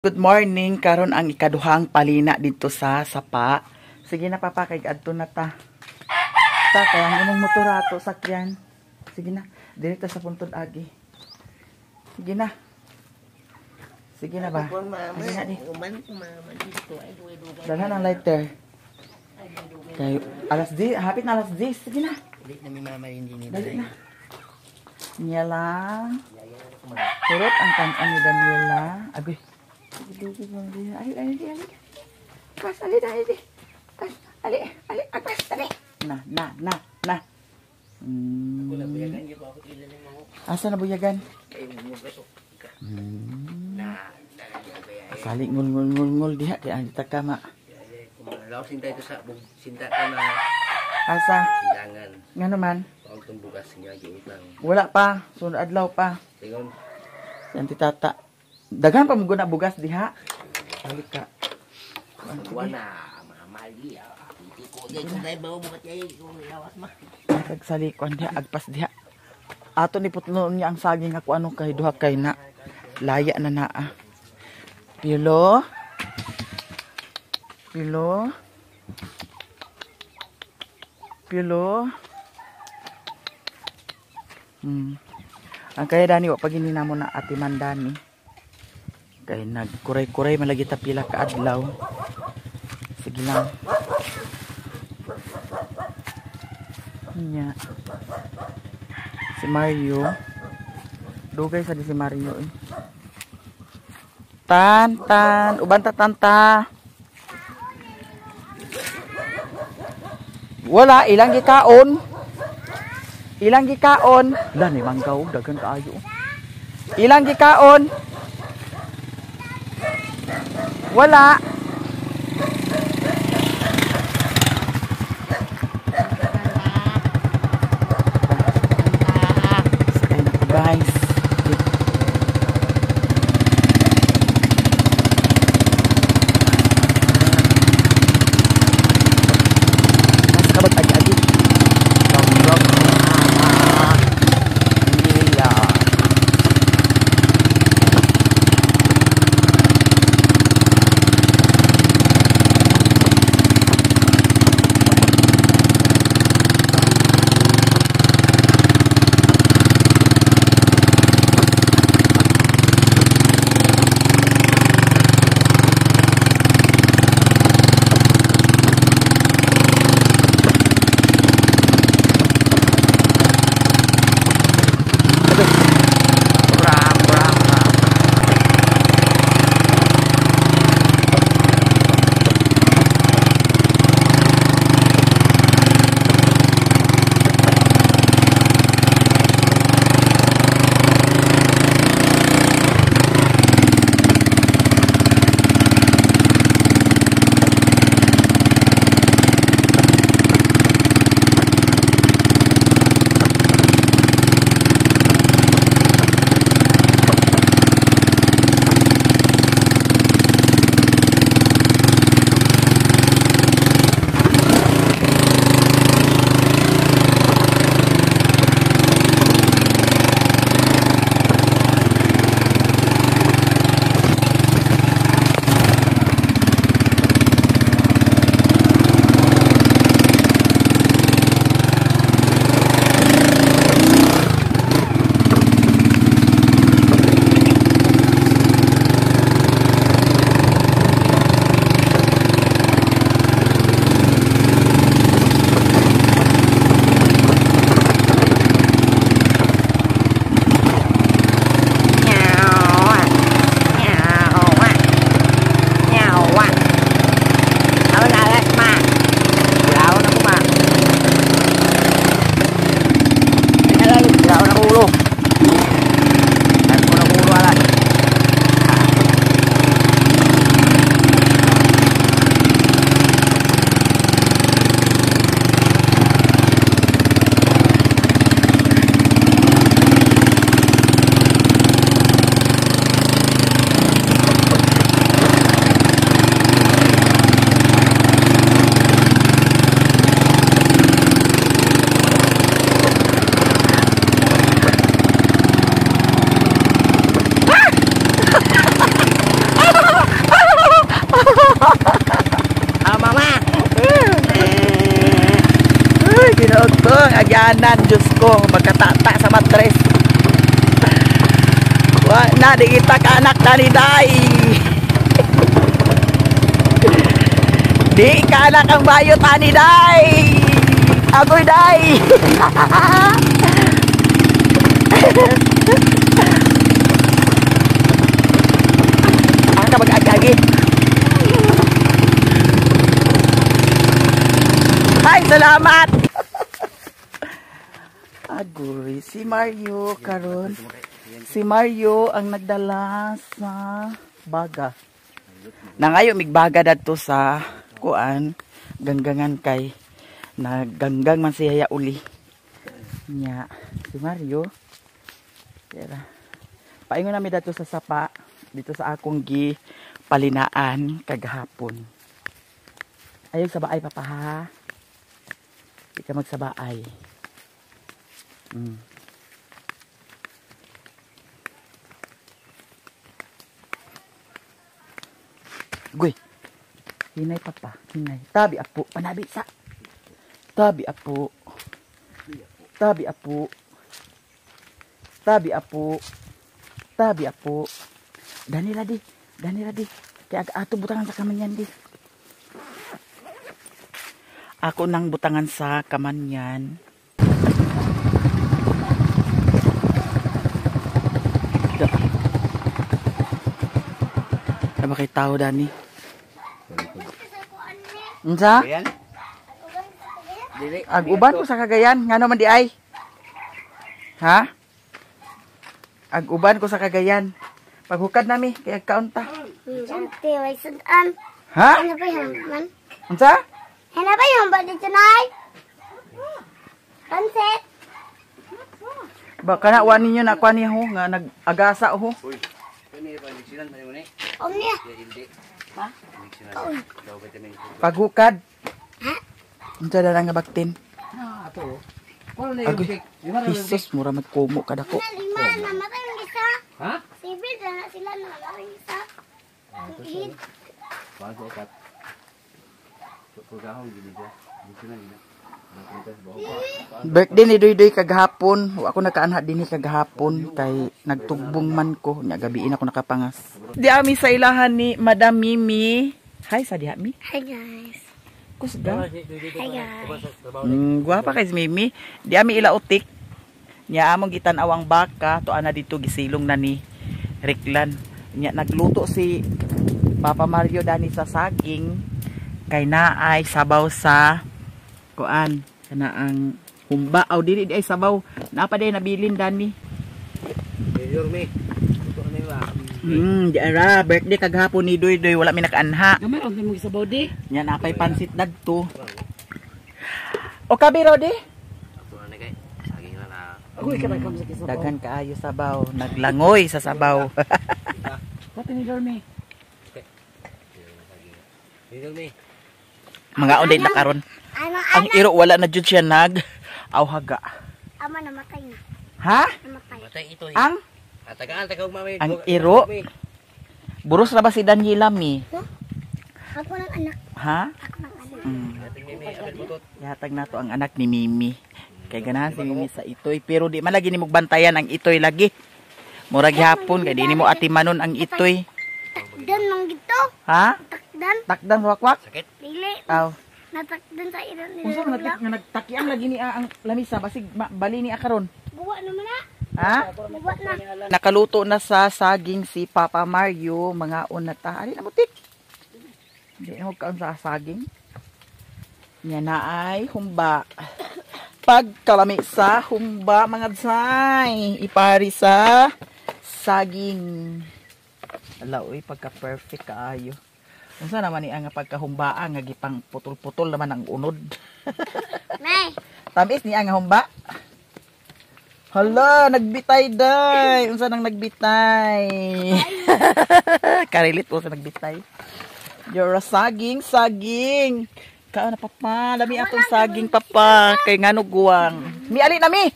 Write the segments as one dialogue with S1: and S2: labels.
S1: Good morning, karon ang ikaduhang palina dito sa sapa. Sige na papa, kay adto na ta. Ta kay ang imong motor ato sakyan. Sige na, direkta sa puntod agi. Sige na. Sige na ba? Sige na di. Dalhan ang lighter. Kay alas 10, hapit na alas 10. Sige na.
S2: Dili na mi mama hindi ni.
S1: Dali na. Niya lang. Turot ang kan ni Daniela. Agoy. Ali. Pas, ali. Pas, ali. Pas, ali. Na.
S2: Ako na buyagan gyud ako ilan mo.
S1: Asa na buyagan?
S2: Kay mo beso.
S1: Sali ngul diha di ang takama.
S2: Kumalaw sinta ito sa sinta ka na
S1: Asa?
S2: sindangan.
S1: Ngano man?
S2: Ang tumbugas niya giutang.
S1: Wala pa, sunod adlaw pa.
S2: Tingon,
S1: Yan ti tata. Daghan pa mo guna bugas diha. Balik ka.
S2: wala mamali. Piti ko dai kung dai bawo bukat kay kung lawas ma.
S1: Pagsalikon diha agpas diha. Ato ni putnon niya ang saging ako ano kay duha kay na laya na naa. Pilo. Ang kaya dani wa pagini namo na ati mandani. Kay nagkuray-kuray malagi ta pila ka adlaw. Sige lang. Nya. Si Mario. Dugay sa di si Mario eh. Tan, uban ta tanta. Wala ilang gikaon. Wala ni manggaw dagan kaayo. Ilang gikaon. Wala. Sakay na ko guys. Nasa kabag agi-agi. tanan, Diyos ko, magkatata sa matres. Wa na, di kita ka anak na ni Day. Di ka anak ang bayot ani Day. Agoy Day. Ang kabag-agagi. Ay, salamat. Agoy, si Mario karon. Si Mario ang nagdala sa baga. Nangayo migbaga dadto sa kuan, ganggangan kay nagganggang man siya uli. Nya, si Mario. Tira. Paingon nami dadto sa sapa dito sa akong gi palinaan kagahapon. Ayog sa baay papa ha. Di ka magsabaay. Guy. Hinay papa, hinay. Tabi apo, panabi sa. Tabi apo. Tabi apo. Tabi apo. Tabi apo. Danila di. Kaya ato butangan sa kamanyan di. Ako nang butangan sa kamanyan. Ano kay tao Dani? Unsa? Ag-uban ko sa Cagayan, ngano man di ay? Ha? Ag-uban ko sa Cagayan. Paghukad nami kay kaunta.
S3: Ante, way sudan.
S1: Ha?
S3: Ano ba yung man?
S1: Unsa?
S3: Ano ba yung ba dito nay? Pansit.
S1: Baka na wa ninyo na kuan niya ho nga nag-agasa ho.
S3: Omnya.
S1: Paghukad.
S3: Ha?
S1: Unsa na lang nga baktin?
S2: Ato.
S1: Agoy. Jesus, mura magkumo kada ko.
S3: Lima, namatay yung isa.
S2: Ha?
S3: Sibil, na sila namatay yung isa. Ang ihit.
S2: Bago kat. Pagkahon gini dia. Dito na nila.
S1: Birthday ni Doy kagahapon. Wa ako nakaanha dinhi kagahapon kay nagtugbong man ko nya gabiin ako nakapangas. Di ami sa ilahan ni Madam Mimi. Hi sa diha mi.
S3: Hi guys.
S1: Kusga.
S3: Hi guys.
S1: Guwapa kay si Mimi. Di ami ila utik. Nya among gitan-aw ang baka to ana dito gisilong na ni Ricklan. Nya nagluto si Papa Mario dani sa saging kay naay sabaw sa kuan kana ang humba aw dili di ay sabaw napa day nabilin dani.
S2: Yorme. Ito ano ba?
S1: Diara birthday kagahapon ni Doy wala mi nakaanha.
S2: Gamay ang mo gisabaw di.
S1: Nya napay pansit dagto. O kabiro di.
S2: Ato na kay. Saging na na.
S4: Agoy ka na kam sa kisabaw.
S1: Daghan kaayo sabaw, naglangoy sa sabaw.
S4: Pati ni Dorme.
S2: Yorme.
S1: Mga onday na karon.
S3: Ano,
S1: Ang iro wala na jud siya nag awhaga.
S3: ama namatay na.
S1: Ha?
S3: Namatay.
S2: Matay ito.
S1: Ang
S2: Tagaan tagaw mamay.
S1: Ang iro? Buros na ba si Daniela mi?
S3: Ako ng anak.
S1: Ha?
S3: Ako ng anak.
S2: Ating mimi agad butot.
S1: Yatag na to ang anak ni Mimi. Kay ganahan si Mimi sa itoy. Pero di man lagi ni mo bantayan ang itoy lagi. Murag hapon kay di ni mo atimanon ang itoy.
S3: Takdan mang gito.
S1: Ha?
S3: Takdan.
S1: Takdan wakwak.
S2: Sakit.
S3: Dili.
S1: Aw.
S3: Natakdan sa iran
S1: Unsa man
S3: nila.
S1: nga nagtakian lagi ni ang lamisa basig bali ni akaron.
S3: Buwa naman na.
S1: Ha?
S3: Buwa na.
S1: Nakaluto na sa saging si Papa Mario, mga unata. Ari na mutik. Hindi na magkaon sa saging. Yan na ay humba. Pagkalami sa humba, mga dzay. Ipari sa saging. Ala, uy, pagka-perfect kaayo. Unsa naman ni ang pagkahumbaan nga gipang putol-putol naman ang unod.
S3: May.
S1: Tamis ni ang humba. Hala, nagbitay day. Unsa nang nagbitay? Karilit po sa nagbitay. You're a saging. Kao na papa, lami atong saging papa kay ngano guwang. Mi ali na mi.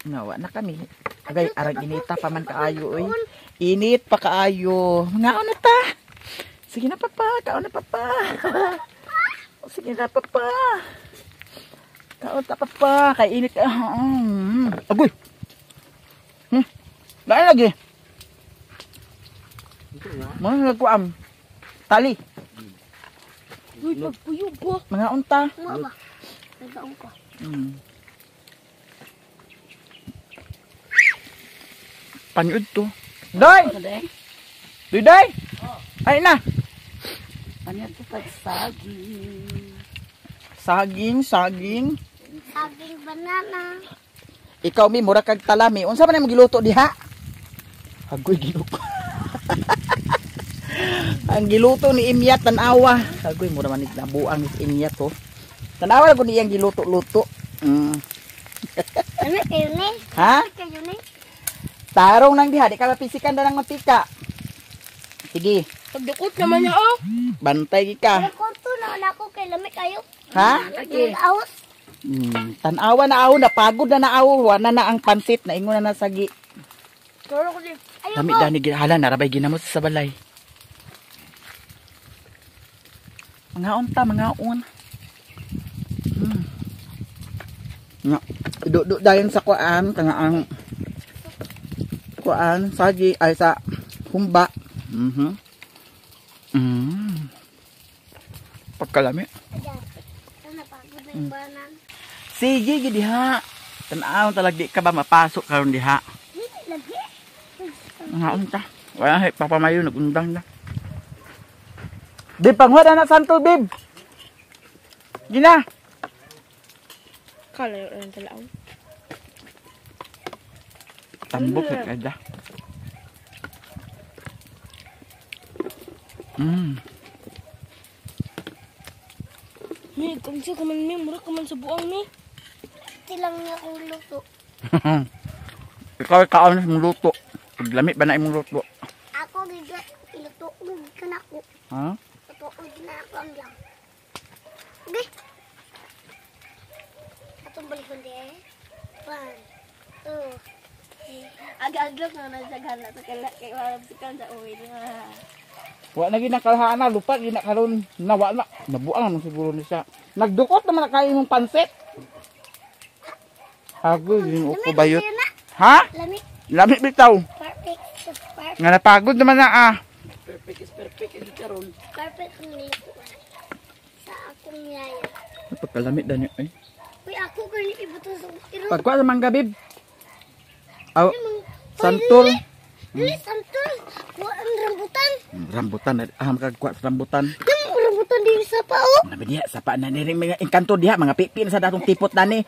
S1: Nawa na kami. Agay arang inita pa man kaayo oy. Init pa kaayo. Mga ano ta? Sige na papa, kao na papa. Sige na papa. Kaon ta papa, kay init. Agoy. Dahil lagi. Mga nagkuam. Tali.
S3: Uy, pagpuyo po.
S1: Mga unta.
S3: Ano ba? Nagkaon ko.
S1: Panyod to. Day!
S4: Kadeng.
S1: Day! Ay na.
S4: Panyat ko kay saging.
S1: Saging.
S3: Saging banana.
S1: Ikaw mi mura kag talami. Unsa man imong giluto diha? Agoy giluto. Ang giluto ni Imyat tanawa. Agoy mura man nabuang ni Imyat to. Tanawa ko niyang giluto-luto.
S3: Ano kayo ni?
S1: Ha?
S3: Kayo ni?
S1: Tarong nang diha, di ka mapisikan na ng mantika. Sige,
S3: Pagdukot naman niya oh.
S1: bantay ka.
S3: Nakonto na ako kay lamig kayo.
S1: Ha?
S3: Nag-aos.
S1: Tanawa na ako, napagod na ako. Wala na ang pansit, naingon na nasagi.
S3: Turo ko din. Ayun
S1: Dami
S3: ko.
S1: dani hala narabay ginamot sa balay. Mga unta, mga un. Nga, do dayon sa kuan kanga ang kuan sagi ay sa humba. Pagkalami.
S3: Ayan. Ano pagod na yung banan.
S1: Sige gid diha. Tan-aw talag di ka ba mapasok karon diha.
S3: Lagi.
S1: Mga unta. Wala hay papamayo nagundang na. Di pangwada na santo bib. Gina.
S3: Kalayo lang talaw.
S1: Tambok na kada.
S3: Mi, kung siya kaman mi, mura kaman sa buang mi. Tilang niya akong luto.
S1: Ikaw kaon sa luto. Paglamit ba na imong luto?
S3: Ako giga iluto ka na ako.
S1: Ha?
S3: Tutuod na ako ang lang. Okay. Atong balik kundi eh. 1, 2. Agad-agad na nasaghan na sa kay wala sikan sa uwi na.
S1: Wa na ginakalhaan na lupa ginakaron nawa na. Nabuang naman siguro ni siya. Nagdukot naman na kayo mong pansit. Hago yun ko bayot. Ha?
S3: Lamig.
S1: Lamig bitaw.
S3: Perfect. Perfect.
S1: Nga napagod naman na ah.
S4: Perfect is perfect ini karon.
S3: Perfect ang nito. Sa akong yaya.
S1: Pagkalamit na niyo eh.
S3: Uy, ako kani ibuto sa iro.
S1: Pagkuha sa manggabib. Aw, santol.
S3: Dili santol. Wa ang rambutan.
S1: Rambutan, aham kagkuha sa rambutan.
S3: Yung rambutan dili sa pao.
S1: Nabi diha, sapa na ni mga engkanto diha, mga pipi na sa datong tipot na ni.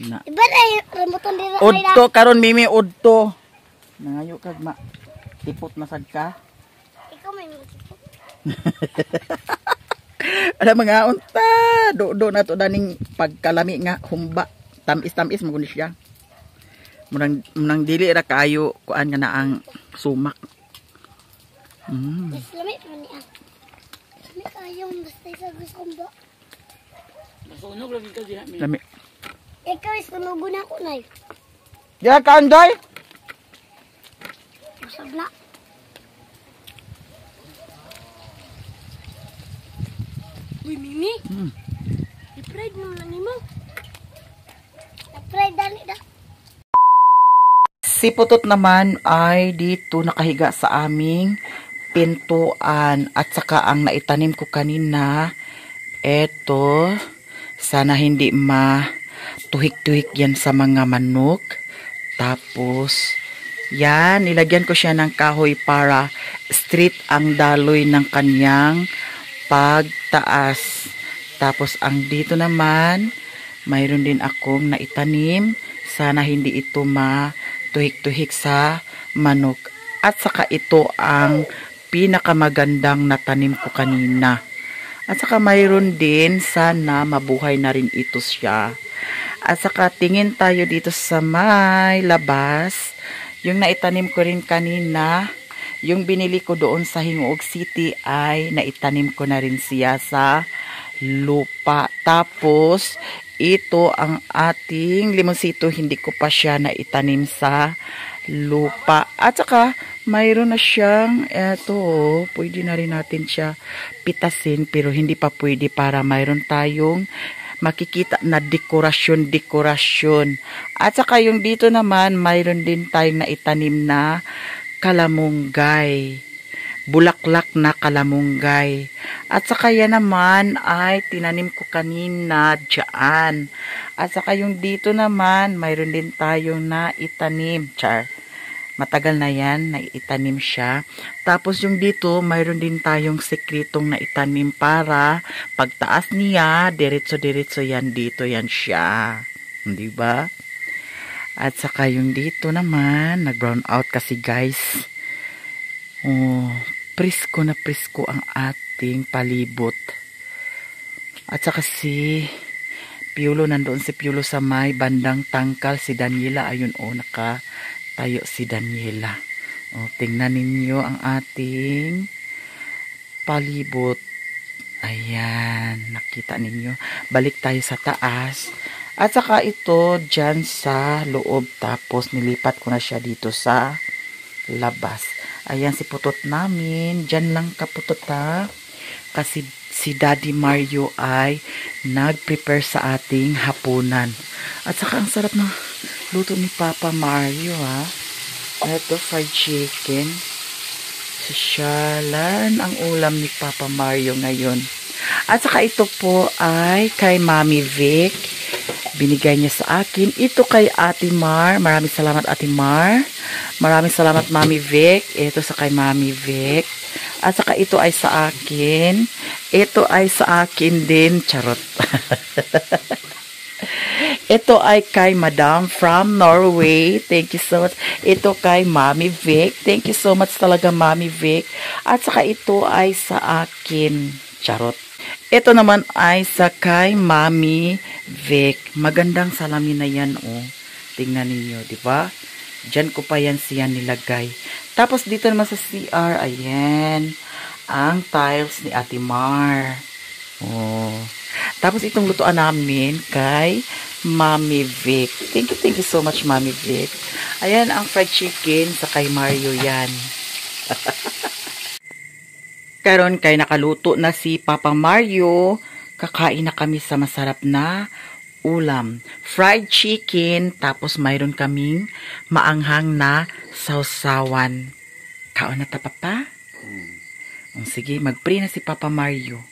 S1: Na.
S3: Iba na yung rambutan dili ay na.
S1: Udto karon mimi udto. Nangayo kag ma. Tipot na sad ka.
S3: Ikaw may musipot.
S1: Ada mga unta, do na to daning pagkalami nga humba. Tamis-tamis mo siya. Munang dili ra kaayo kuan nga na ang sumak.
S3: Mas lamig man niya. Lamig kayo basta sa gusto ba.
S4: Masunog lagi ka diha mi.
S1: Lami.
S3: Ikaw isunugon ako na.
S1: Ya kanday.
S3: Usab na. Uy, Mimi. I-pride mo na nimo. I-pride dali da.
S1: Si Putot naman ay dito nakahiga sa aming pintuan at saka ang naitanim ko kanina eto sana hindi tuhik-tuhik yan sa mga manok. Tapos yan, nilagyan ko siya ng kahoy para straight ang daloy ng kanyang pagtaas. Tapos ang dito naman mayroon din akong naitanim, sana hindi ito tuhik-tuhik sa manok. At saka ito ang pinakamagandang natanim ko kanina. At saka mayroon din, sana mabuhay na rin ito siya. At saka tingin tayo dito sa may labas. Yung naitanim ko rin kanina, yung binili ko doon sa Hingoog City ay naitanim ko na rin siya sa lupa. Tapos, ito ang ating limonsito, hindi ko pa siya naitanim sa lupa. At saka, mayroon na siyang, eto, pwede na rin natin siya pitasin, pero hindi pa pwede para mayroon tayong makikita na dekorasyon. At saka yung dito naman, mayroon din tayong naitanim na kalamunggay. Bulaklak na kalamunggay. At saka yan naman ay tinanim ko kanina dyan. At saka yung dito naman, mayroon din tayong naitanim. Char. Matagal na yan, naitanim siya. Tapos yung dito, mayroon din tayong sekretong naitanim para pagtaas niya, diretso-diretso yan dito, yan siya. Hindi ba? At saka yung dito naman, nag-brown out kasi guys. Oh, presko na presko ang ating palibot. At saka si Piolo, nandoon si Piolo sa may bandang tangkal. Si Daniela, ayun tayo si Daniela. O, tingnan ninyo ang ating palibot. Ayan, nakita ninyo. Balik tayo sa taas. At saka ito, dyan sa loob. Tapos, nilipat ko na siya dito sa labas. Ayan, si putot namin. Dyan lang kaputot ha. Kasi si Daddy Mario ay nag-prepare sa ating hapunan. At saka, ang sarap na luto ni Papa Mario ha. Ito fried chicken. Sosyalan ang ulam ni Papa Mario ngayon. At saka ito po ay kay Mami Vic. Binigay niya sa akin. Ito kay Ate Mar. Maraming salamat Ate Mar. Maraming salamat Mami Vic. Ito sa kay Mami Vic. At saka ito ay sa akin. Ito ay sa akin din. Charot. Ito ay kay Madam from Norway. Thank you so much. Ito kay Mami Vic. Thank you so much talaga Mami Vic. At saka ito ay sa akin. Charot. Ito naman ay sa kay Mami Vic. Magandang salamin na yan oh. Tingnan niyo, di ba? Diyan ko pa yan siya nilagay. Tapos dito naman sa CR, ayan. Ang tiles ni Ate Mar. Oh. Tapos itong lutuan namin kay Mami Vic. Thank you so much, Mami Vic. Ayan, ang fried chicken sa kay Mario yan. Karon kay nakaluto na si Papa Mario, kakain na kami sa masarap na ulam. Fried chicken, tapos mayroon kaming maanghang na sausawan. Kaon na ta, Papa? Sige, mag-pray na si Papa Mario.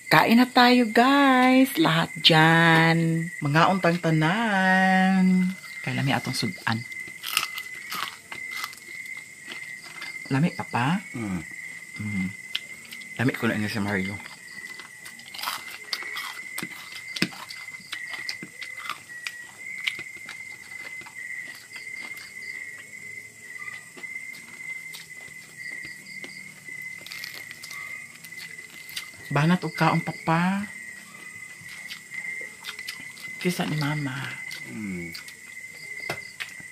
S1: Kain na tayo guys. Lahat dyan. Mga untang tanan. Kay lami atong sudan. Lami ka pa? Lami ko na ini si Mario. Banat og kaong Papa. Kisa ni Mama.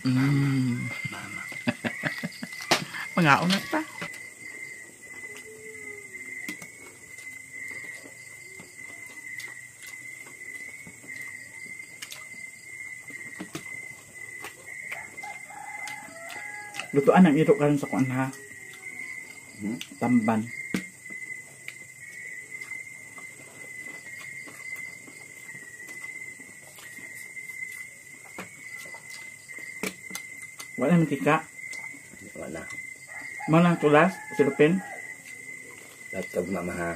S1: Mama. Mga unat pa. Lutuan ang ito karon sa kuan ha. Tamban. Wala nang tika.
S2: Wala.
S1: Manang tulas, silupin.
S2: Laptop mama ha.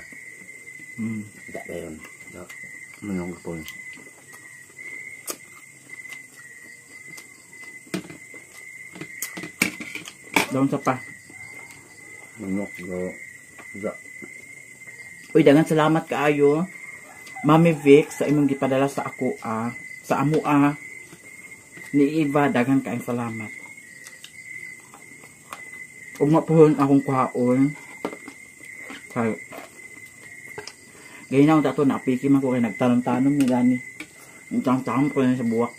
S2: Tidak ba yun? No? Manong po.
S1: Daon sa pa.
S2: Manok go. Ga.
S1: Uy, dagan salamat kaayo. Mami Vic sa imong gipadala sa ako sa amo ni Eva, dagan kaayong salamat. Ug mapuhon akong kuhaon. Kay gaynaw dato na piki man ko kay nagtanom-tanom ni Dani. Ang tang ko na sa buwak.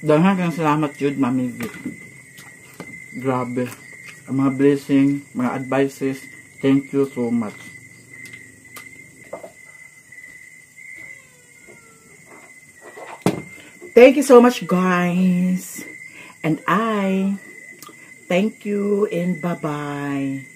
S1: Daghang kang salamat yun, Mami Vic. Grabe. Ang mga blessing, mga advices, thank you so much. Thank you so much, guys. And I thank you and bye-bye.